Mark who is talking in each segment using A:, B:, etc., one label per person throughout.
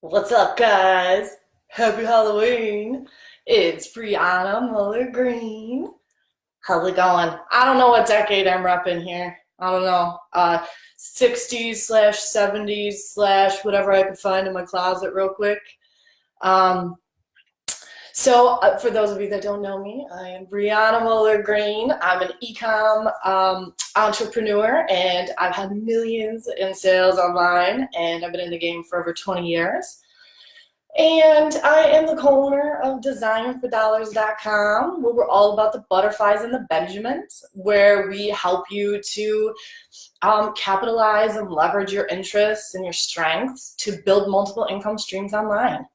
A: What's up, guys? Happy Halloween. It's Brianna Muller Green. How's it going? I don't know what decade I'm repping here. I don't know. 60s slash 70s slash whatever I could find in my closet real quick. Um, for those of you that don't know me, I am Brianna Muller Green. I'm an ecom entrepreneur, and I've had millions in sales online, and I've been in the game for over 20 years. And I am the co-owner of designfordollars.com, where we're all about the butterflies and the Benjamins, where we help you to capitalize and leverage your interests and your strengths to build multiple income streams online.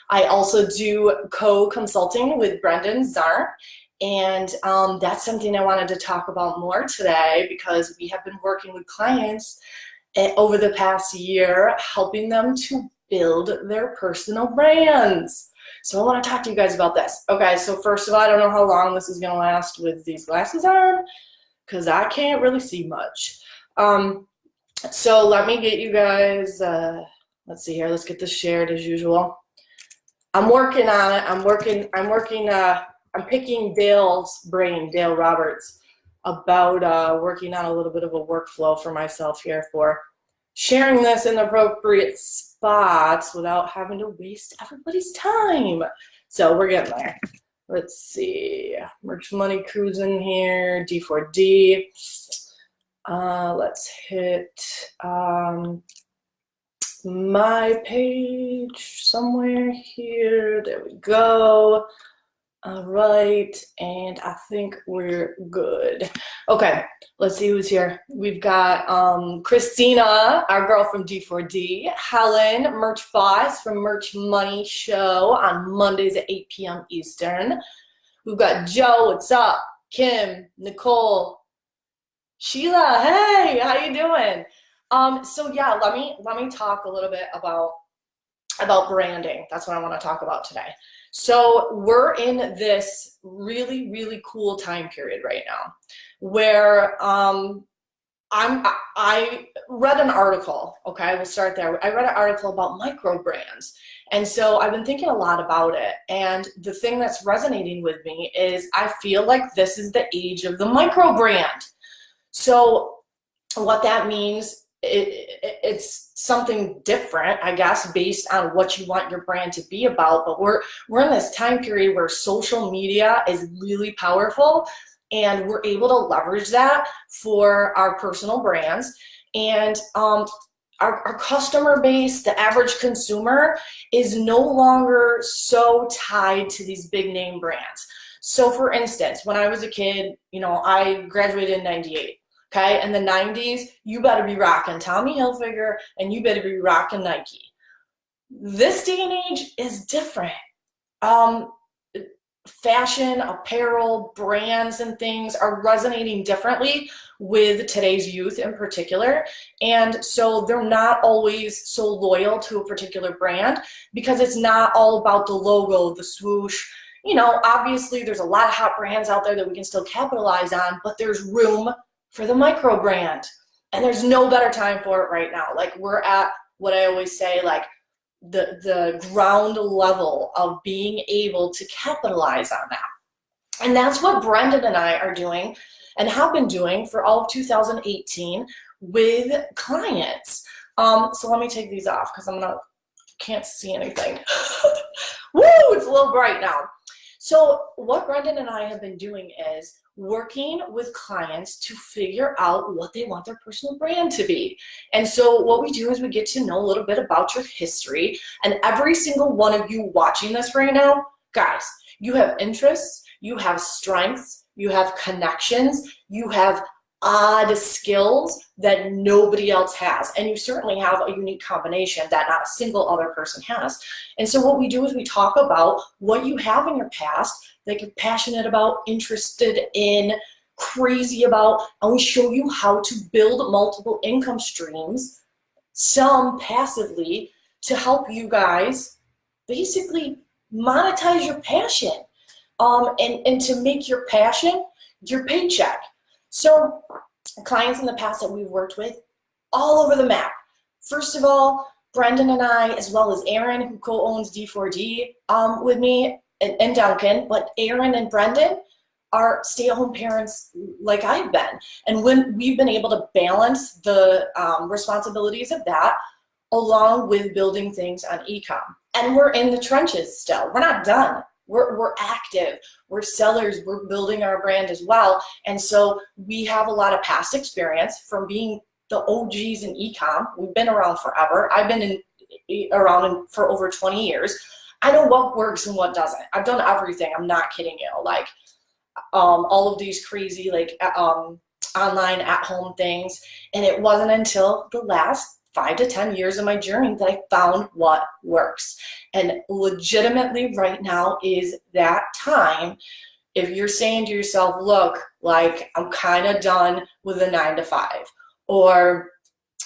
A: I also do co-consulting with Brendon, and that's something I wanted to talk about more today because we have been working with clients over the past year, helping them to build their personal brands. So I want to talk to you guys about this. Okay, so first of all, I don't know how long this is going to last with these glasses on because I can't really see much. So let me get you guys, let's see here, let's get this shared as usual. I'm working on it. I'm picking Dale's brain, Dale Roberts, about working on a little bit of a workflow for myself here for sharing this in the appropriate spots without having to waste everybody's time. So we're getting there. Let's see. Merch Money cruising here. D4D. Let's hit my page somewhere here. There we go. All right, and I think we're good. Okay, let's see who's here. We've got Christina, our girl from D4D, Helen, Merch Boss from Merch Money Show on Mondays at 8 p.m. Eastern. We've got Joe, what's up? Kim, Nicole, Sheila, hey, how you doing? So yeah, let me talk a little bit about branding. That's what I want to talk about today. So we're in this really, really cool time period right now where I read an article, okay, we'll start there. I read an article about micro brands. And so I've been thinking a lot about it. And the thing that's resonating with me is I feel like this is the age of the micro brand. So what that means, it's something different, I guess, based on what you want your brand to be about. But we're in this time period where social media is really powerful, and we're able to leverage that for our personal brands. And our customer base, the average consumer, is no longer so tied to these big name brands. So for instance, when I was a kid, I graduated in 98. Okay, in the 90s, you better be rocking Tommy Hilfiger and you better be rocking Nike. This day and age is different. Fashion, apparel, brands, and things are resonating differently with today's youth in particular. And so they're not always so loyal to a particular brand because it's not all about the logo, the swoosh. Obviously there's a lot of hot brands out there that we can still capitalize on, but there's room for the micro brand. And there's no better time for it right now. Like, we're at what I always say, like the ground level of being able to capitalize on that. And that's what Brendon and I are doing and have been doing for all of 2018 with clients. So let me take these off because can't see anything. Woo, it's a little bright now. So what Brendon and I have been doing is working with clients to figure out what they want their personal brand to be. And so what we do is we get to know a little bit about your history. And every single one of you watching this right now, guys, you have interests, you have strengths, you have connections, you have odd skills that nobody else has. And you certainly have a unique combination that not a single other person has. And so what we do is we talk about what you have in your past that you're passionate about, interested in, crazy about, and we show you how to build multiple income streams, some passively, to help you guys basically monetize your passion and to make your passion your paycheck. So clients in the past that we've worked with all over the map. First of all, Brendon and I, as well as Aaron, who co-owns D4D with me, and Duncan, but Aaron and Brendon are stay-at-home parents like I've been. And when we've been able to balance the responsibilities of that along with building things on e-com. And we're in the trenches still. We're not done. We're active. We're sellers. We're building our brand as well. And so we have a lot of past experience from being the OGs in e-com. We've been around forever. I've been around for over 20 years. I know what works and what doesn't. I've done everything. I'm not kidding you. Like all of these crazy like online at-home things. And it wasn't until the last 5 to 10 years of my journey that I found what works. And legitimately right now is that time. If you're saying to yourself, look, like I'm kind of done with a 9 to 5, or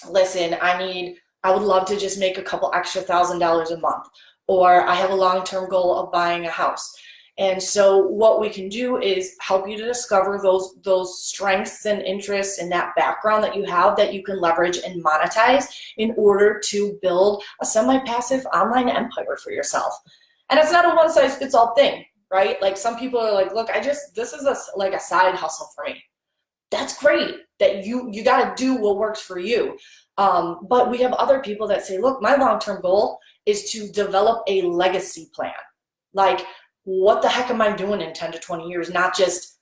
A: listen, I would love to just make a couple extra $1,000s a month, or I have a long-term goal of buying a house. And so what we can do is help you to discover those strengths and interests and that background that you have that you can leverage and monetize in order to build a semi-passive online empire for yourself. And it's not a one-size-fits-all thing, right? Like some people are like, look, this is like a side hustle for me. That's great that you got to do what works for you. But we have other people that say, look, my long-term goal is to develop a legacy plan. Like, what the heck am I doing in 10 to 20 years? Not just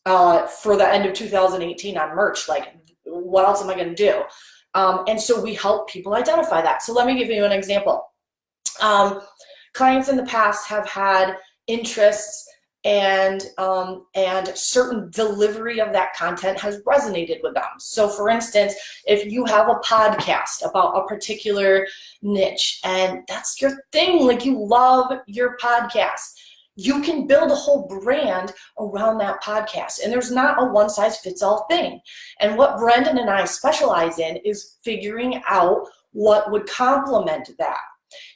A: for the end of 2018 on merch. Like, what else am I going to do? And so we help people identify that. So let me give you an example. Clients in the past have had interests and certain delivery of that content has resonated with them. So for instance, if you have a podcast about a particular niche and that's your thing, like you love your podcast, you can build a whole brand around that podcast. And there's not a one-size-fits-all thing. And what Brendon and I specialize in is figuring out what would complement that.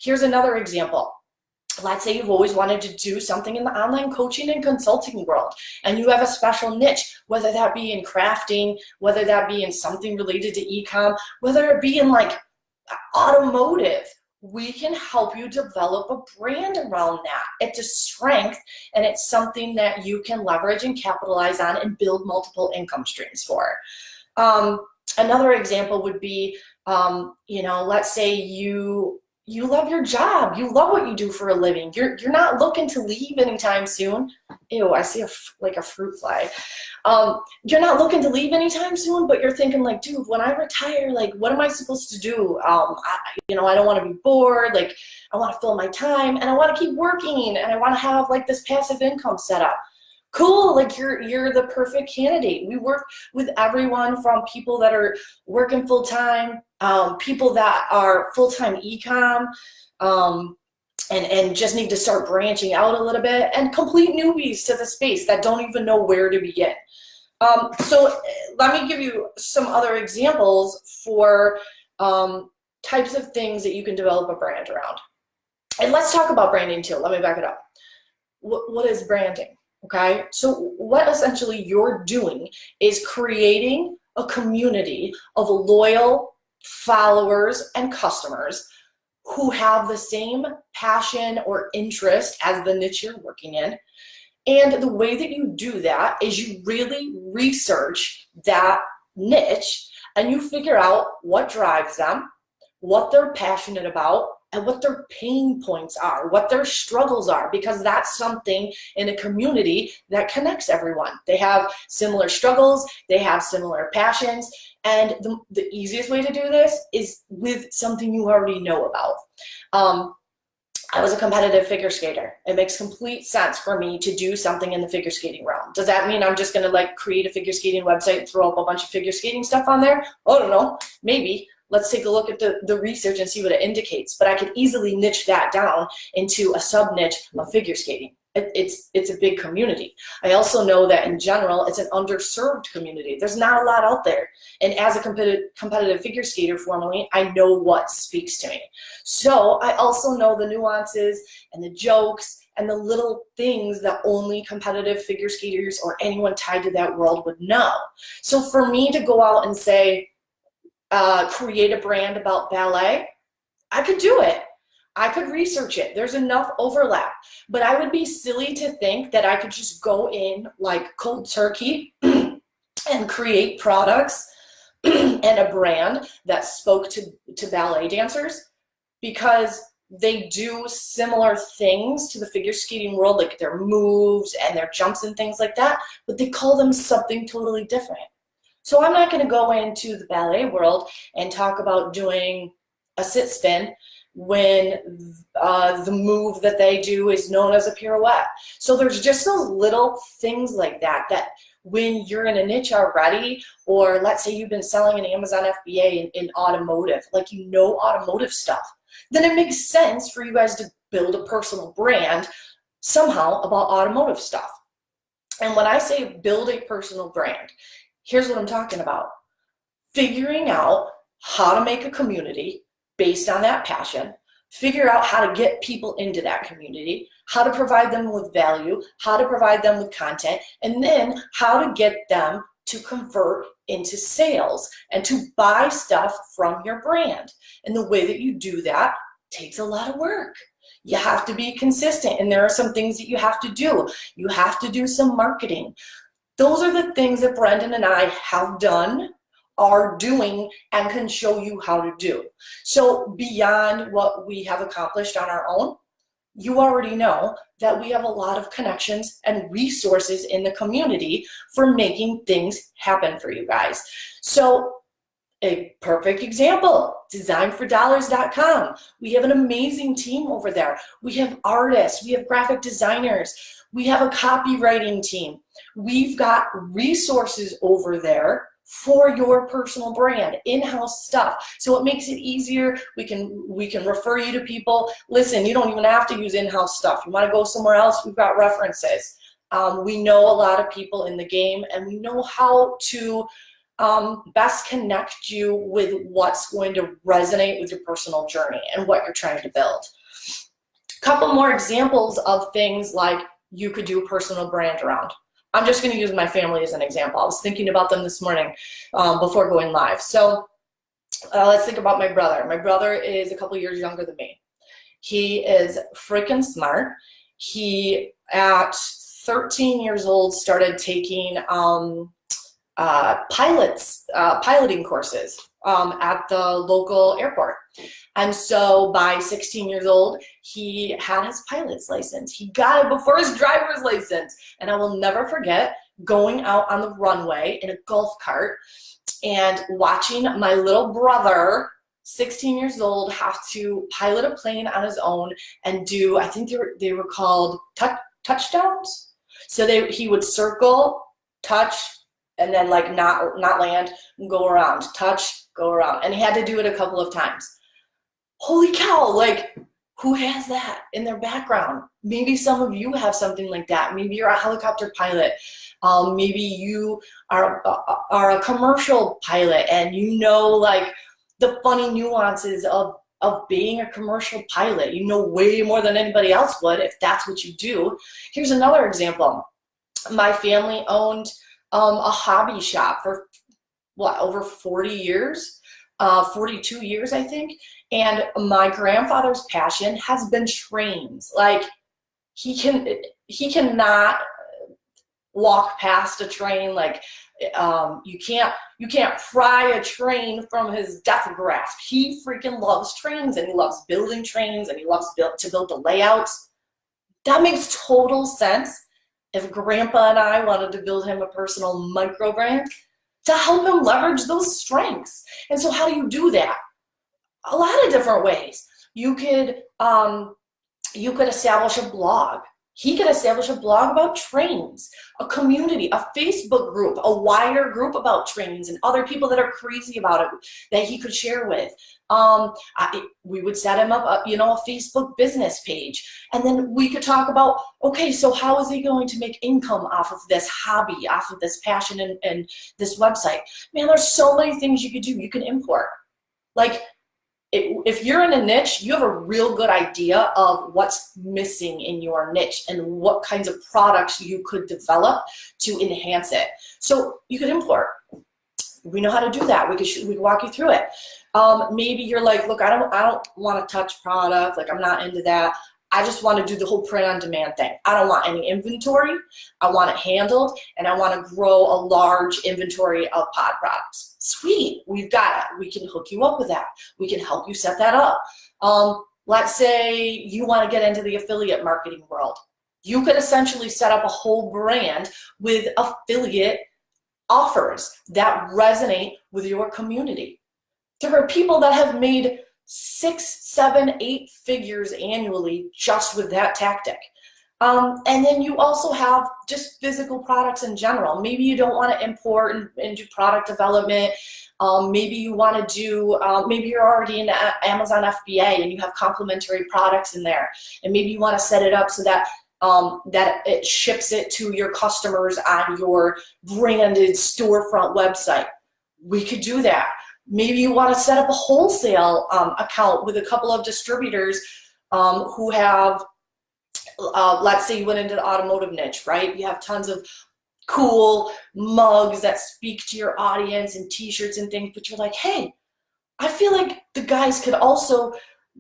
A: Here's another example. Let's say you've always wanted to do something in the online coaching and consulting world, and you have a special niche, whether that be in crafting, whether that be in something related to e-com, whether it be in like automotive. We can help you develop a brand around that. It's a strength and it's something that you can leverage and capitalize on and build multiple income streams for. Another example would be, let's say you love your job. You love what you do for a living. You're not looking to leave anytime soon. Ew, I see a fruit fly. You're not looking to leave anytime soon, but you're thinking like, dude, when I retire, like, what am I supposed to do? I don't want to be bored. Like, I want to fill my time and I want to keep working and I want to have like this passive income set up. Cool, like you're the perfect candidate. We work with everyone from people that are working full-time, people that are full-time e-com, and just need to start branching out a little bit, and complete newbies to the space that don't even know where to begin. So let me give you some other examples for types of things that you can develop a brand around. And let's talk about branding too. Let me back it up. What is branding? Okay, so what essentially you're doing is creating a community of loyal followers and customers who have the same passion or interest as the niche you're working in. And the way that you do that is you really research that niche and you figure out what drives them, what they're passionate about, and what their pain points are, what their struggles are, because that's something in a community that connects everyone. They have similar struggles, they have similar passions, and the easiest way to do this is with something you already know about. I was a competitive figure skater. It makes complete sense for me to do something in the figure skating realm. Does that mean I'm just gonna like create a figure skating website and throw up a bunch of figure skating stuff on there? I don't know, maybe. Let's take a look at the research and see what it indicates. But I could easily niche that down into a sub-niche of figure skating. It's a big community. I also know that in general, it's an underserved community. There's not a lot out there. And as a competitive figure skater formerly, I know what speaks to me. So I also know the nuances and the jokes and the little things that only competitive figure skaters or anyone tied to that world would know. So for me to go out and say, create a brand about ballet, I could do it. I could research it. There's enough overlap. But I would be silly to think that I could just go in like cold turkey and create products and a brand that spoke to ballet dancers, because they do similar things to the figure skating world, like their moves and their jumps and things like that, but they call them something totally different. So I'm not going to go into the ballet world and talk about doing a sit spin when the move that they do is known as a pirouette. So there's just those little things like that, that when you're in a niche already, or let's say you've been selling an Amazon FBA in automotive, like you know automotive stuff, then it makes sense for you guys to build a personal brand somehow about automotive stuff. And when I say build a personal brand, here's what I'm talking about. Figuring out how to make a community based on that passion, figure out how to get people into that community, how to provide them with value, how to provide them with content, and then how to get them to convert into sales and to buy stuff from your brand. And the way that you do that takes a lot of work. You have to be consistent, and there are some things that you have to do. You have to do some marketing. Those are the things that Brendon and I have done, are doing, and can show you how to do. So beyond what we have accomplished on our own, you already know that we have a lot of connections and resources in the community for making things happen for you guys. So a perfect example, designfordollars.com. We have an amazing team over there. We have artists, we have graphic designers, we have a copywriting team. We've got resources over there for your personal brand, in-house stuff. So it makes it easier. We can refer you to people. Listen, you don't even have to use in-house stuff. You want to go somewhere else, we've got references. We know a lot of people in the game, and we know how to best connect you with what's going to resonate with your personal journey and what you're trying to build. A couple more examples of things like you could do a personal brand around. I'm just going to use my family as an example. I was thinking about them this morning before going live. So let's think about my brother. My brother is a couple years younger than me. He is freaking smart. He, at 13 years old, started taking piloting courses at the local airport. And so by 16 years old, he had his pilot's license. He got it before his driver's license. And I will never forget going out on the runway in a golf cart and watching my little brother, 16 years old, have to pilot a plane on his own and do, I think they were called touchdowns. So he would circle, touch, and then like not land, and go around, touch, go around. And he had to do it a couple of times. Holy cow, like, who has that in their background? Maybe some of you have something like that. Maybe you're a helicopter pilot. Maybe you are a commercial pilot, and you know like the funny nuances of being a commercial pilot. You know way more than anybody else would if that's what you do. Here's another example. My family owned a hobby shop for over 40 years, 42 years, I think. And my grandfather's passion has been trains. Like he cannot walk past a train. Like you can't pry a train from his death grasp. He freaking loves trains, and he loves building trains, and he loves to build the layouts. That makes total sense. If Grandpa and I wanted to build him a personal micro brand to help him leverage those strengths. And so how do you do that? A lot of different ways. You could establish a blog. He could establish a blog about trains, a community, a Facebook group, a wider group about trains and other people that are crazy about it that he could share with. We would set him up, a Facebook business page. And then we could talk about, okay, so how is he going to make income off of this hobby, off of this passion and this website? Man, there's so many things you could do. You can import. Like, if you're in a niche, you have a real good idea of what's missing in your niche and what kinds of products you could develop to enhance it. So you could import. We know how to do that. We can walk you through it. Maybe you're like, look, I don't want to touch product. Like, I'm not into that. I just want to do the whole print on demand thing. I don't want any inventory. I want it handled, and I want to grow a large inventory of pod products. Sweet, we've got it. We can hook you up with that. We can help you set that up. Let's say you want to get into the affiliate marketing world. You could essentially set up a whole brand with affiliate offers that resonate with your community. There are people that have made 6, 7, 8 figures annually just with that tactic. And then you also have just physical products in general. Maybe you don't want to import and do product development. Maybe you want to do, maybe you're already in Amazon FBA and you have complementary products in there. And maybe you want to set it up so that that it ships it to your customers on your branded storefront website. We could do that. Maybe you want to set up a wholesale account with a couple of distributors who have, let's say you went into the automotive niche, right? You have tons of cool mugs that speak to your audience and t-shirts and things, but you're like, hey, I feel like the guys could also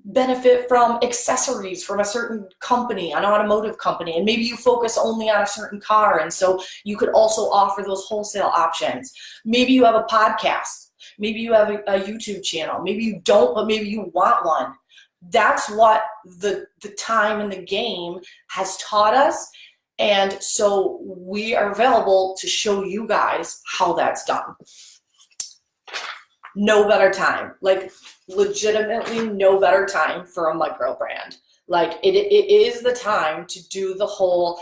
A: benefit from accessories from a certain company, an automotive company, and maybe you focus only on a certain car, and so you could also offer those wholesale options. Maybe you have a podcast. Maybe you have a YouTube channel. Maybe you don't, but maybe you want one. That's what the time in the game has taught us. And so we are available to show you guys how that's done. No better time. Like, legitimately no better time for a micro brand. Like, it is the time to do the whole,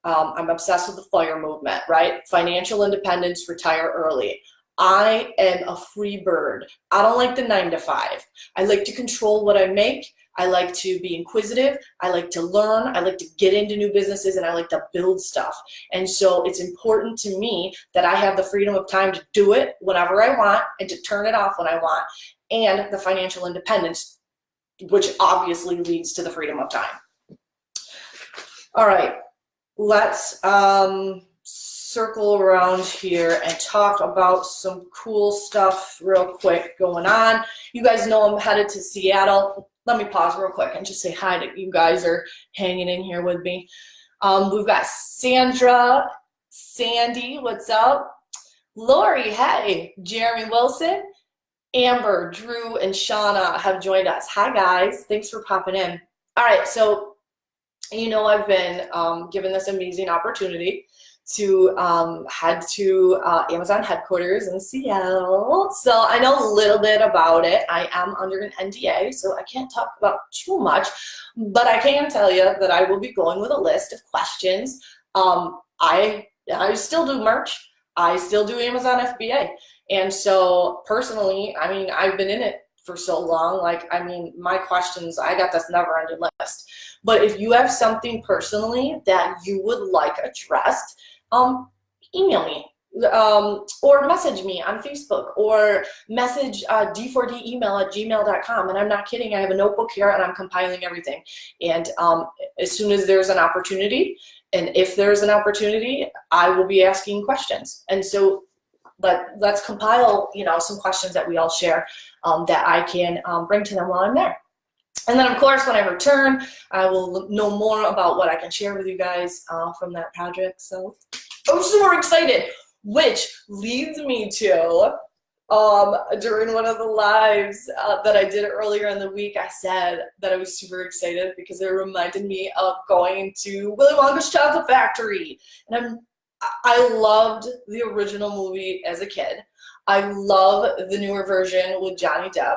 A: I'm obsessed with the FIRE movement, right? Financial independence, retire early. I am a free bird. I don't like the 9 to 5. I like to control what I make. I like to be inquisitive. I like to learn. I like to get into new businesses, and I like to build stuff. And so it's important to me that I have the freedom of time to do it whenever I want and to turn it off when I want, and the financial independence, which obviously leads to the freedom of time. All right, let's circle around here and talk about some cool stuff real quick going on. You guys know I'm headed to Seattle. Let me pause real quick and just say hi to you guys are hanging in here with me. We've got Sandra, Sandy, what's up? Lori, hey. Jeremy Wilson, Amber, Drew, and Shauna have joined us. Hi guys, thanks for popping in. All right, so you know I've been given this amazing opportunity to head to Amazon headquarters in Seattle. So I know a little bit about it. I am under an NDA, so I can't talk about too much, but I can tell you that I will be going with a list of questions. I still do merch. I still do Amazon FBA. And so personally, I mean, I've been in it for so long. Like, I mean, my questions, I got this never ending list. But if you have something personally that you would like addressed, email me or message me on Facebook or message D4D email at gmail.com. And I'm not kidding. I have a notebook here and I'm compiling everything. And as soon as there's an opportunity, and if there's an opportunity, I will be asking questions. And so let's compile, you know, some questions that we all share that I can bring to them while I'm there. And then, of course, when I return, I will know more about what I can share with you guys from that project. So I'm super excited, which leads me to during one of the lives that I did earlier in the week, I said that I was super excited because it reminded me of going to Willy Wonka's Chocolate Factory. And I loved the original movie as a kid. I love the newer version with Johnny Depp.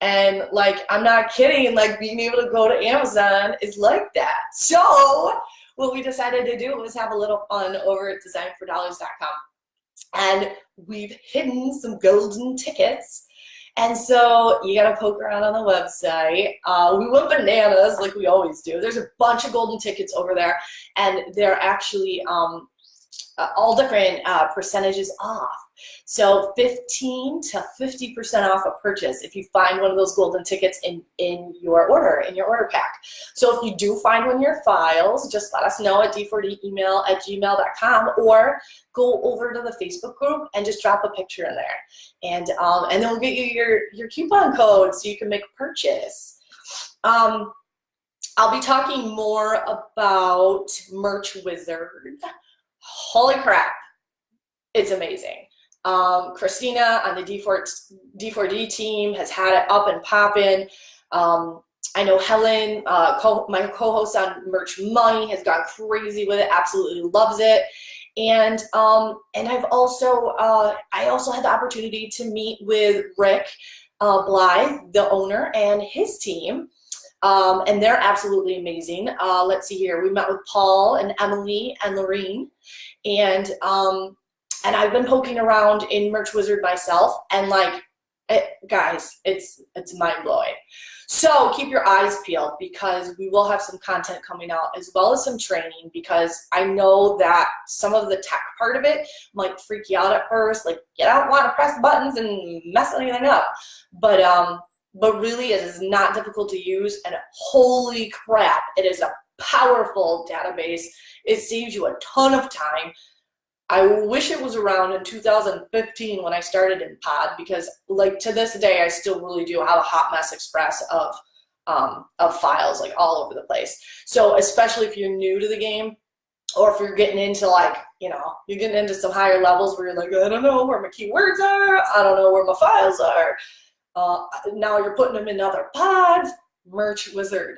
A: And like, I'm not kidding, like being able to go to Amazon is like that. So what we decided to do was have a little fun over at designfordollars.com. And we've hidden some golden tickets. And so you got to poke around on the website. We went bananas like we always do. There's a bunch of golden tickets over there. And they're actually all different percentages off. So 15 to 50% off a purchase if you find one of those golden tickets in your order pack. So if you do find one in your files, just let us know at d4demail@gmail.com, or go over to the Facebook group and just drop a picture in there. And then we'll get you your coupon code so you can make a purchase. I'll be talking more about Merch Wizard. Holy crap, it's amazing. Christina on the D4D team has had it up and popping. I know Helen, my co-host on Merch Money, has gone crazy with it, absolutely loves it. And I also had the opportunity to meet with Rick Blythe, the owner, and his team. And they're absolutely amazing. Let's see here. We met with Paul and Emily and Lorene, and I've been poking around in Merch Wizard myself, and guys, it's mind-blowing. So keep your eyes peeled, because we will have some content coming out as well as some training, because I know that some of the tech part of it might freak you out at first, like you don't want to press buttons and mess anything up, but really it is not difficult to use, and holy crap, it is a powerful database. It saves you a ton of time. I wish it was around in 2015 when I started in Pod, because to this day I still really do have a hot mess express of files all over the place. So especially if you're new to the game, or if you're getting into you're getting into some higher levels where you're like, I don't know where my keywords are, I don't know where my files are. Now you're putting them in other pods. Merch Wizard,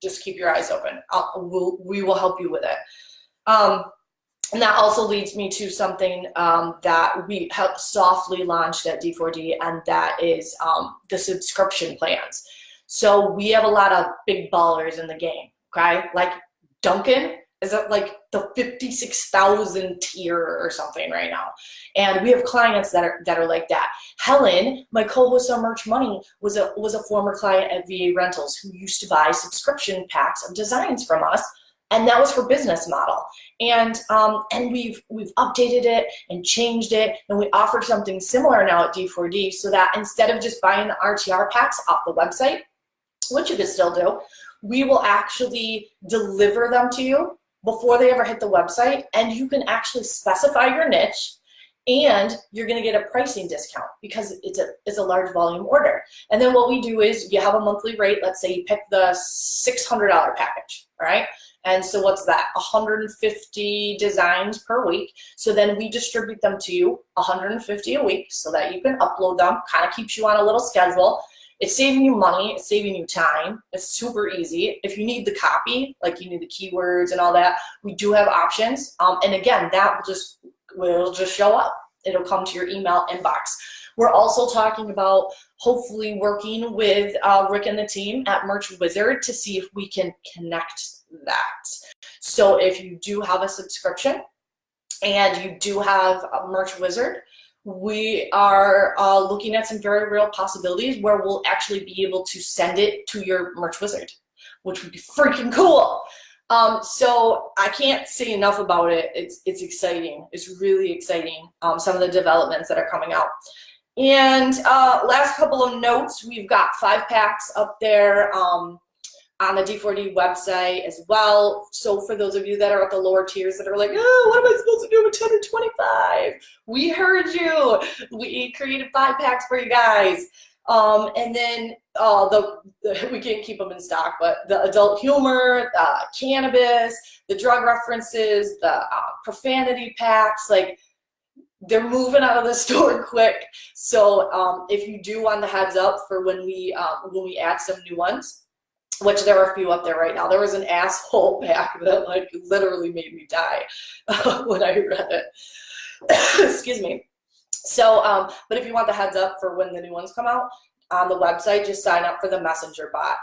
A: just keep your eyes open. We will help you with it. And that also leads me to something that we have softly launched at D4D, and that is the subscription plans. So we have a lot of big ballers in the game, okay? Like Duncan is at the 56,000 tier or something right now. And we have clients that are like that. Helen, my co-host on Merch Money, was a former client at VA Rentals who used to buy subscription packs of designs from us, and that was her business model. And we've updated it and changed it, and we offer something similar now at D4D, so that instead of just buying the RTR packs off the website, which you can still do, we will actually deliver them to you before they ever hit the website, and you can actually specify your niche, and you're going to get a pricing discount because it's a large volume order. And then what we do is you have a monthly rate. Let's say you pick the $600 package, all right? And so what's that? 150 designs per week. So then we distribute them to you, 150 a week, so that you can upload them. Kind of keeps you on a little schedule. It's saving you money, it's saving you time. It's super easy. If you need the copy, you need the keywords and all that, we do have options. And again, that will just show up. It'll come to your email inbox. We're also talking about hopefully working with Rick and the team at Merch Wizard to see if we can connect that. So if you do have a subscription and you do have a Merch Wizard, we are looking at some very real possibilities where we'll actually be able to send it to your Merch Wizard, which would be freaking cool. So I can't say enough about it. It's exciting. It's really exciting, some of the developments that are coming out. And last couple of notes, we've got 5 packs up there on the D4D website as well. So for those of you that are at the lower tiers that are like, oh, what am I supposed to do with 10 or 25? We heard you. We created 5 packs for you guys. And then we can't keep them in stock, but the adult humor, cannabis, the drug references, the profanity packs, they're moving out of the store quick. So if you do want the heads up for when we add some new ones, which there are a few up there right now. There was an asshole pack that literally made me die when I read it. Excuse me. So, but if you want the heads up for when the new ones come out on the website, just sign up for the messenger bot.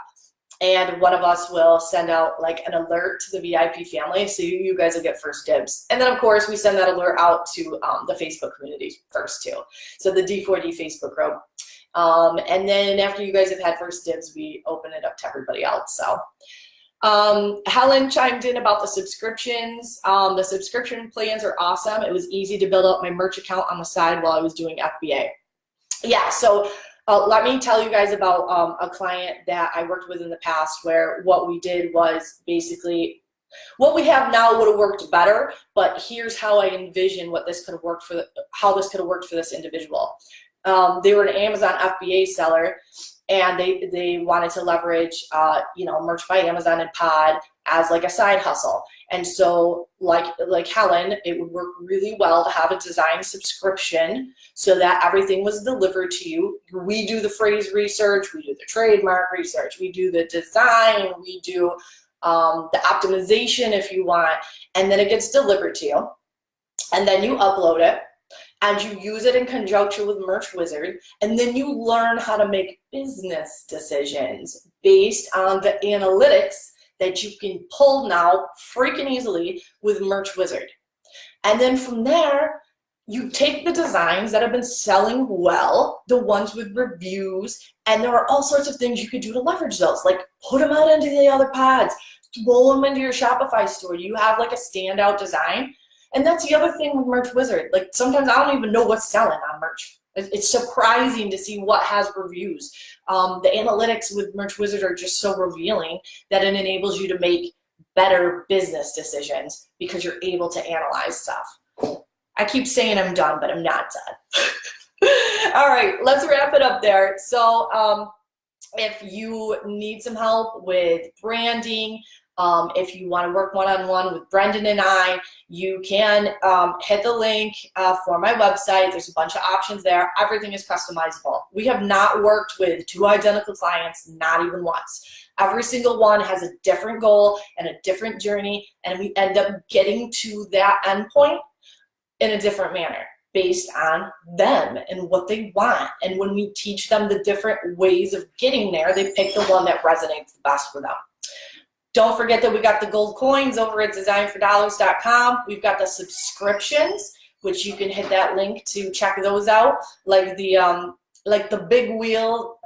A: And one of us will send out an alert to the VIP family, so you guys will get first dibs. And then of course we send that alert out to the Facebook community first too. So the D4D Facebook group. And then after you guys have had first dibs, we open it up to everybody else. So Helen chimed in about the subscriptions. The subscription plans are awesome. It was easy to build up my merch account on the side while I was doing FBA. Yeah, so let me tell you guys about a client that I worked with in the past where what we did was basically what we have now would have worked better, but here's how I envision what this could have worked for how this could have worked for this individual. They were an Amazon FBA seller, and they wanted to leverage Merch by Amazon and Pod as like a side hustle. And so like Helen, it would work really well to have a design subscription so that everything was delivered to you. We do the phrase research, we do the trademark research, we do the design, we do the optimization if you want, and then it gets delivered to you. And then you upload it and you use it in conjunction with Merch Wizard, and then you learn how to make business decisions based on the analytics that you can pull now freaking easily with Merch Wizard. And then from there, you take the designs that have been selling well, the ones with reviews, and there are all sorts of things you could do to leverage those, like put them out into the other pods, roll them into your Shopify store. You have like a standout design. And that's the other thing with Merch Wizard. Like sometimes I don't even know what's selling on merch. It's surprising to see what has reviews. The analytics with Merch Wizard are just so revealing that it enables you to make better business decisions because you're able to analyze stuff. I keep saying I'm done, but I'm not done. All right, let's wrap it up there. So if you need some help with branding, if you want to work one-on-one with Brendon and I, you can hit the link for my website. There's a bunch of options there. Everything is customizable. We have not worked with two identical clients, not even once. Every single one has a different goal and a different journey, and we end up getting to that endpoint in a different manner based on them and what they want. And when we teach them the different ways of getting there, they pick the one that resonates the best for them. Don't forget that we got the gold coins over at designfordollars.com. We've got the subscriptions, which you can hit that link to check those out, like the big wheel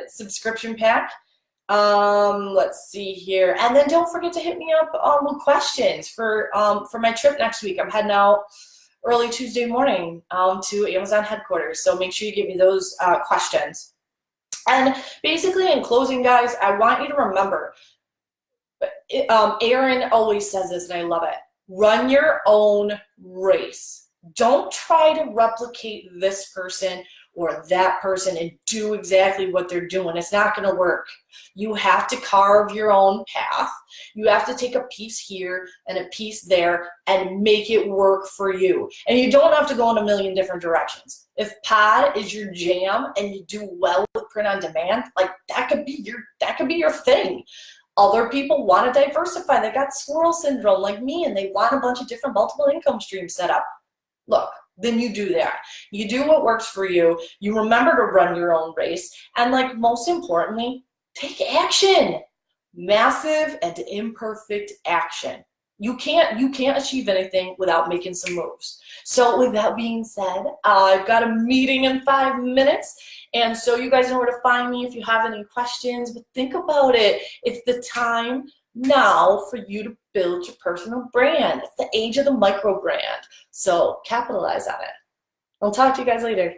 A: subscription pack. Let's see here, and then don't forget to hit me up with questions for my trip next week. I'm heading out early Tuesday morning to Amazon headquarters, so make sure you give me those questions. And basically, in closing, guys, I want you to remember. Aaron always says this, and I love it. Run your own race. Don't try to replicate this person or that person and do exactly what they're doing. It's not going to work. You have to carve your own path. You have to take a piece here and a piece there and make it work for you. And you don't have to go in a million different directions. If pod is your jam and you do well with print on demand, like that could be your thing. Other people want to diversify. They got squirrel syndrome like me, and they want a bunch of different multiple income streams set up. Look, then you do that. You do what works for you. You remember to run your own race. And like most importantly, take action. Massive and imperfect action. You can't achieve anything without making some moves. So with that being said, I've got a meeting in 5 minutes. And so you guys know where to find me if you have any questions, but think about it. It's the time now for you to build your personal brand. It's the age of the micro brand. So capitalize on it. I'll talk to you guys later.